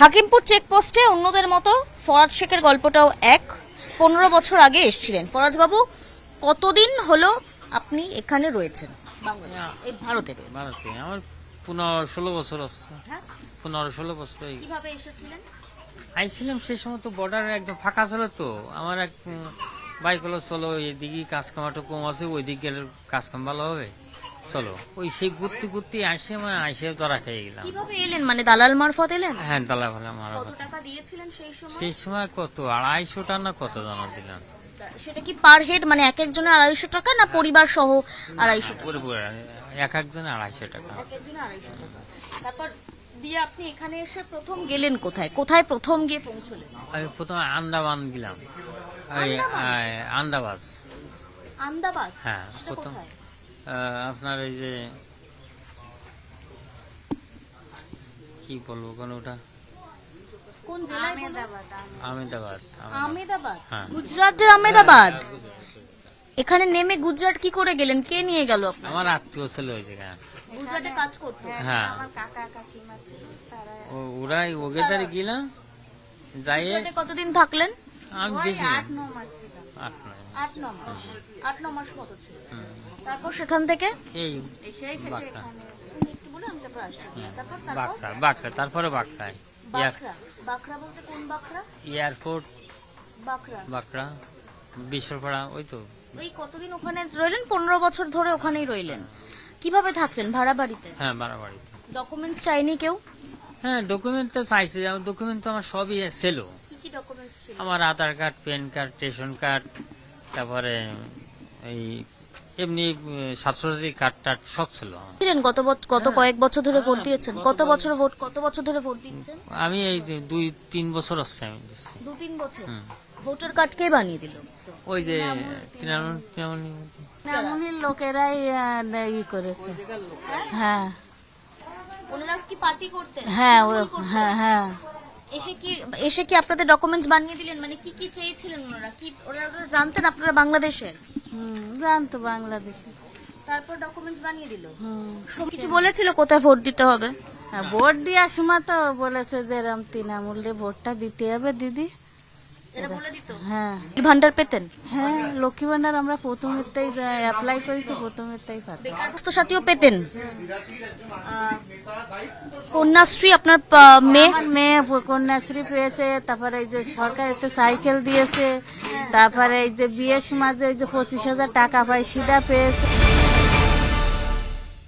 হাকিমপুর চেকপোস্টে অন্যদের মতো ফরাজ শেখের গল্পটাও এক। 15 বছর আগে এসেছিলেন ফরাজ বাবু। কতদিন হলো আপনি এখানে রয়েছেন এই ভারতে? ভারতে আমার 15-16 বছর আছে। হ্যাঁ, 15-16 বছর হয়ে গেছে। কিভাবে এসেছিলেন? আইছিলাম সেই সময় তো বর্ডার একদম ফাঁকা ছিল, তো আমার এক বাইক হলো, চলো এদিকে কাজ কামাটা কম আছে, ওই দিকের কাজ কাম ভালো হবে, চলো ওই সেই ঘুরতে ঘুরতে আসে আইসে ধরা খেয়ে গেলাম। কিভাবে এলেন, মানে দালাল মারফত এলেন? হ্যাঁ, দালা ভালা মারা। কত টাকা দিয়েছিলেন সেই সময়? সেই সময় কত 250 টাকা না কত জানা দিলাম। সেটা কি পার হেড, মানে এক একজনের 250 টাকা না পরিবার সহ 250 টাকা? এক একজনে 250 টাকা। এক একজনের 250 টাকা। তারপর দিয়ে আপনি এখানে এসে প্রথম গেলেন কোথায়? কোথায় প্রথম গিয়ে পৌঁছলেন? আমি প্রথমে আন্দামান গেলাম, ওই আন্দাবাস। আন্দাবাস? হ্যাঁ, সেটা প্রথম কোথায়? আপনার এই যে কি বলবো কোন ওটা, কোন জেলায়? আহমেদাবাদ। আহমেদাবাদ? হ্যাঁ। গুজরাটের আহমেদাবাদ। এখানে নেমে গুজরাট কি করে গেলেন? কে নিয়ে গেল আপনাকে? আমার আত্মীয় ছিল ওই জায়গায়। গুজরাটে কাজ করতো? হ্যাঁ, ওরাই ওকে তারে গেলাম যাই। গুজরাটে কতদিন থাকলেন? আমি বেশি না, 8-9 মাস ছিলাম। 8-9 8-9 মাস? 8-9 মাস মতো ছিল। তারপর সেখান থেকে এই একটু বাঁকড়া। বলে আমি তারপর আসছি। তারপর বাঁকড়া তারপরে বাঁকড়ায় বাকরা? বাকরা বলতে কোন বাকরা? এয়ারপোর্ট বাকরা? বাঁকড়া, বিশ্বপাড়া, ওই তো। ওই কতদিন ওখানে রইলেন? 15 বছর ধরে ওখানেই রইলেন। কিভাবে থাকলেন? ভাড়া বাড়িতে? হ্যাঁ, বাড়াবাড়িতে। ডকুমেন্টস চাইনি কেউ? হ্যাঁ, ডকুমেন্ট তো চাইছে, ডকুমেন্ট তো আমার সবই ছিল। কি কি ডকুমেন্টস ছিল? আমার Aadhaar card, PAN card, ration card, তারপরে এই এমনি স্বাস্থ্যসাথী কার্ড টার্ড সব ছিল আমার। ছিলেন গত কয়েক বছর ধরে ভোট দিয়েছেন? কত বছর ধরে ভোট দিচ্ছেন? আমি এই যে 2-3 বছর হচ্ছে আমি দিচ্ছি। 2-3 বছর? হুম। ভোটার কার্ড কে বানিয়ে দিল? ওই যে তৃণমূল তৃণমূলের লোকেরাই ই করেছে। হ্যাঁ ওনারা কি পার্টি করতেন? হ্যাঁ তৃণমূল ওরা করতেন? হ্যাঁ হ্যাঁ এসে কি আপনাদের ডকুমেন্টস বানিয়ে দিলেন? মানে কি কি চেয়েছিলেন ওনারা? কি ওরা জানতেন আপনারা বাংলাদেশের? জানতো বাংলাদেশে। তারপর ডকুমেন্টস বানিয়ে দিল। হুম। কিছু বলেছিল কোথায় ভোট দিতে হবে? হ্যাঁ, ভোট দেওয়ার সময় তো বলেছে যে এরম তৃণমূলে ভোটটা দিতে হবে দিদি। এরা বলে দিত? হ্যাঁ ভান্ডার পেতেন? হ্যাঁ, লক্ষ্মী ভান্ডার আমরা প্রথমেরটাই অ্যাপ্লাই করেছি, প্রথমেরটাই পাতাম। স্বাস্থ্য সাথীও পেতেন? কন্যাশ্রী আপনার মেয়ে? আমার মেয়ে কন্যাশ্রী পেয়েছে, তারপরে এই যে সরকার এতে সাইকেল দিয়েছে, তারপরে এই যে বিয়ের সময় যে 25,000 টাকা পায় সেটা পেয়েছে।